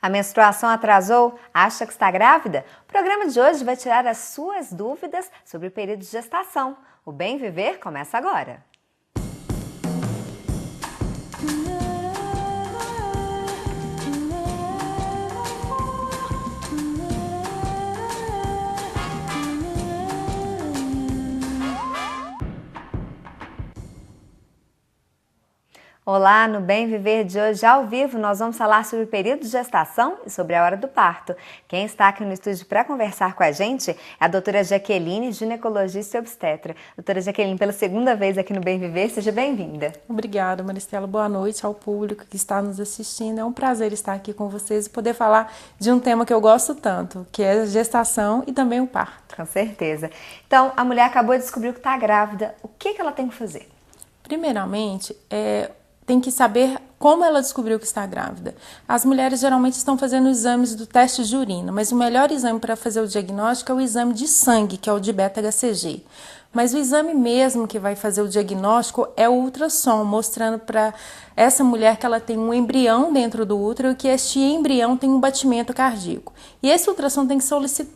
A menstruação atrasou? Acha que está grávida? O programa de hoje vai tirar as suas dúvidas sobre o período de gestação. O Bem Viver começa agora. Olá, no Bem Viver de hoje, ao vivo, nós vamos falar sobre o período de gestação e sobre a hora do parto. Quem está aqui no estúdio para conversar com a gente é a doutora Jaqueline, ginecologista e obstetra. Doutora Jaqueline, pela segunda vez aqui no Bem Viver, seja bem-vinda. Obrigada, Maristela. Boa noite ao público que está nos assistindo. É um prazer estar aqui com vocês e poder falar de um tema que eu gosto tanto, que é a gestação e também o parto. Com certeza. Então, a mulher acabou de descobrir que está grávida. O que ela tem que fazer? Primeiramente, tem que saber como ela descobriu que está grávida. As mulheres geralmente estão fazendo exames do teste de urina, mas o melhor exame para fazer o diagnóstico é o exame de sangue, que é o de beta-HCG. Mas o exame mesmo que vai fazer o diagnóstico é o ultrassom, mostrando para essa mulher que ela tem um embrião dentro do útero e que este embrião tem um batimento cardíaco. E esse ultrassom tem que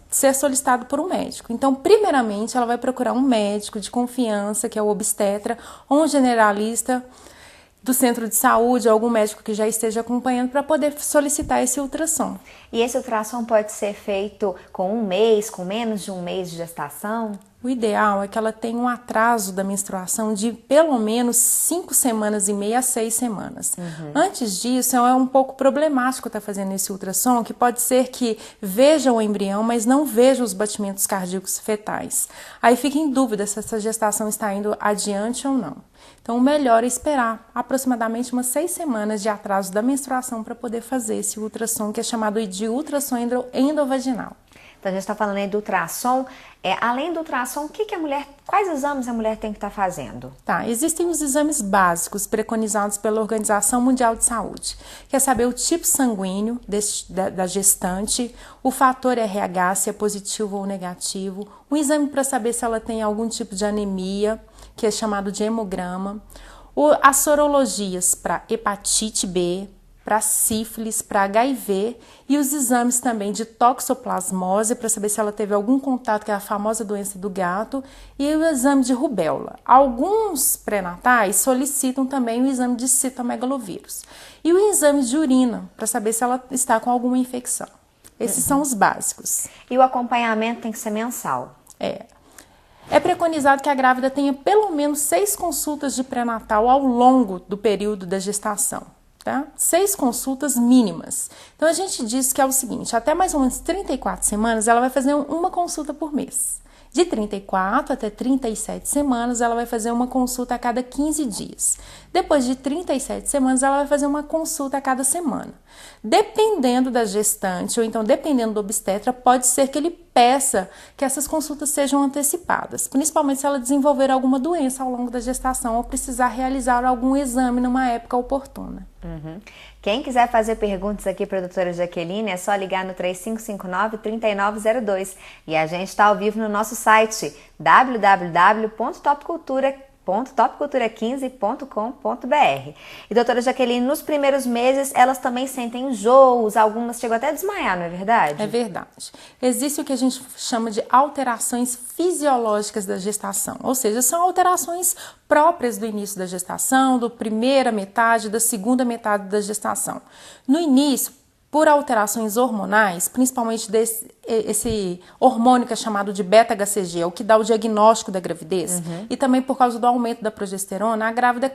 ser solicitado por um médico. Então, primeiramente, ela vai procurar um médico de confiança, que é o obstetra, ou um generalista do centro de saúde, algum médico que já esteja acompanhando para poder solicitar esse ultrassom. E esse ultrassom pode ser feito com um mês, com menos de um mês de gestação? O ideal é que ela tenha um atraso da menstruação de pelo menos 5 semanas e meia a 6 semanas. Antes disso, é um pouco problemático estar fazendo esse ultrassom, que pode ser que veja o embrião, mas não veja os batimentos cardíacos fetais. Aí fica em dúvida se essa gestação está indo adiante ou não. Então, o melhor é esperar aproximadamente umas 6 semanas de atraso da menstruação para poder fazer esse ultrassom, que é chamado de ultrassom endovaginal. Então, a gente está falando aí do ultrassom. Além do ultrassom, quais exames a mulher tem que estar fazendo? Tá, existem os exames básicos preconizados pela Organização Mundial de Saúde, que é saber o tipo sanguíneo da gestante, o fator RH, se é positivo ou negativo, um exame para saber se ela tem algum tipo de anemia, que é chamado de hemograma, as sorologias para hepatite B, para sífilis, para HIV e os exames também de toxoplasmose para saber se ela teve algum contato, que é a famosa doença do gato, e o exame de rubéola. Alguns pré-natais solicitam também o exame de citomegalovírus e o exame de urina para saber se ela está com alguma infecção. Esses são os básicos. E o acompanhamento tem que ser mensal? É preconizado que a grávida tenha pelo menos 6 consultas de pré-natal ao longo do período da gestação. Tá? 6 consultas mínimas. Então, a gente diz que é o seguinte, até mais ou menos 34 semanas, ela vai fazer uma consulta por mês. De 34 até 37 semanas, ela vai fazer uma consulta a cada 15 dias. Depois de 37 semanas, ela vai fazer uma consulta a cada semana. Dependendo da gestante, ou então dependendo do obstetra, pode ser que ele peça que essas consultas sejam antecipadas, principalmente se ela desenvolver alguma doença ao longo da gestação ou precisar realizar algum exame numa época oportuna. Quem quiser fazer perguntas aqui para a doutora Jaqueline, é só ligar no 3559-3902. E a gente está ao vivo no nosso site www.topcultura15.com.br. E doutora Jaqueline, nos primeiros meses elas também sentem enjoos, algumas chegam até a desmaiar, não é verdade? É verdade. Existe o que a gente chama de alterações fisiológicas da gestação, ou seja, são alterações próprias do início da gestação, da primeira metade, da segunda metade da gestação. No início, por alterações hormonais, principalmente esse hormônio que é chamado de beta-HCG, é o que dá o diagnóstico da gravidez, e também por causa do aumento da progesterona, a grávida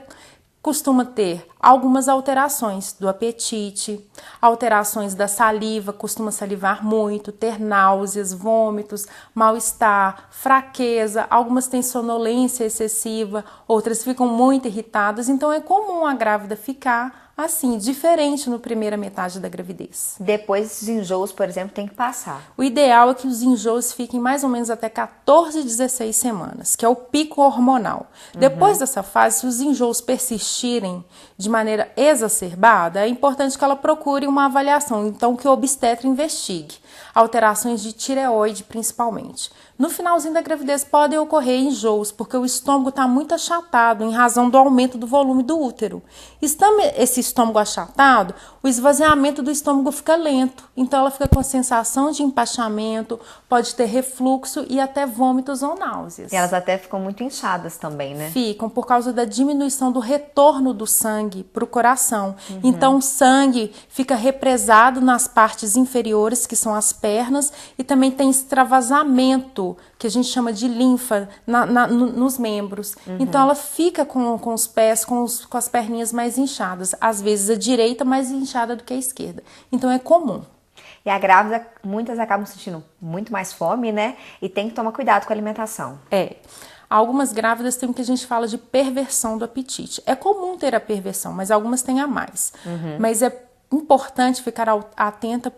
costuma ter algumas alterações do apetite, alterações da saliva, costuma salivar muito, ter náuseas, vômitos, mal-estar, fraqueza, algumas têm sonolência excessiva, outras ficam muito irritadas, então é comum a grávida ficar assim, diferente no primeira metade da gravidez. Depois esses enjoos, por exemplo, tem que passar. O ideal é que os enjoos fiquem mais ou menos até 14, 16 semanas, que é o pico hormonal. Depois dessa fase, se os enjoos persistirem de maneira exacerbada, é importante que ela procure uma avaliação, então que o obstetra investigue. alterações de tireoide principalmente. No finalzinho da gravidez podem ocorrer enjoos, porque o estômago está muito achatado em razão do aumento do volume do útero. Estando esse estômago achatado, o esvaziamento do estômago fica lento, então ela fica com a sensação de empachamento, pode ter refluxo e até vômitos ou náuseas. E elas até ficam muito inchadas também, né? Ficam por causa da diminuição do retorno do sangue para o coração. Então o sangue fica represado nas partes inferiores, que são as pernas, e também tem extravasamento, que a gente chama de linfa, nos membros. Então ela fica com os pés, com as perninhas mais inchadas. Às vezes a direita mais inchada do que a esquerda. Então é comum. E a grávida, muitas acabam sentindo muito mais fome, né? E tem que tomar cuidado com a alimentação. Algumas grávidas têm o que a gente fala de perversão do apetite. É comum ter a perversão, mas algumas têm a mais. Mas é importante ficar atenta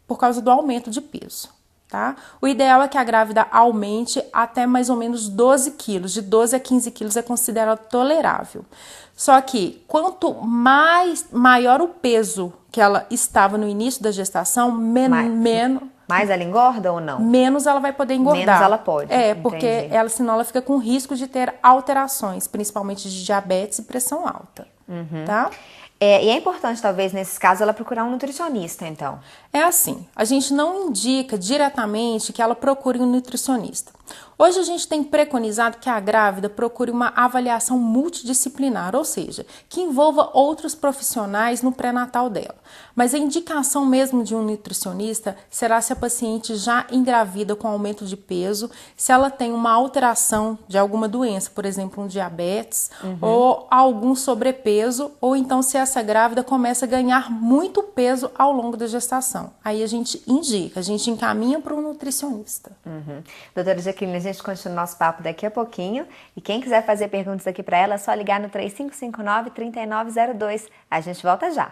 por causa do aumento de peso, tá? O ideal é que a grávida aumente até mais ou menos 12 quilos. De 12 a 15 quilos é considerado tolerável. Só que quanto maior o peso que ela estava no início da gestação, menos... Mais ela engorda ou não? Menos ela vai poder engordar. Menos ela pode. Porque senão ela fica com risco de ter alterações, principalmente de diabetes e pressão alta. Tá? E é importante, talvez, nesses casos, ela procurar um nutricionista, então. É assim, a gente não indica diretamente que ela procure um nutricionista. Hoje a gente tem preconizado que a grávida procure uma avaliação multidisciplinar, ou seja, que envolva outros profissionais no pré-natal dela. Mas a indicação mesmo de um nutricionista será se a paciente já engravida com aumento de peso, se ela tem uma alteração de alguma doença, por exemplo, um diabetes, ou algum sobrepeso, ou então se essa grávida começa a ganhar muito peso ao longo da gestação. Aí a gente indica, a gente encaminha para um nutricionista. Doutora Jaqueline, a gente continua o nosso papo daqui a pouquinho. E quem quiser fazer perguntas aqui para ela, é só ligar no 3559-3902. A gente volta já.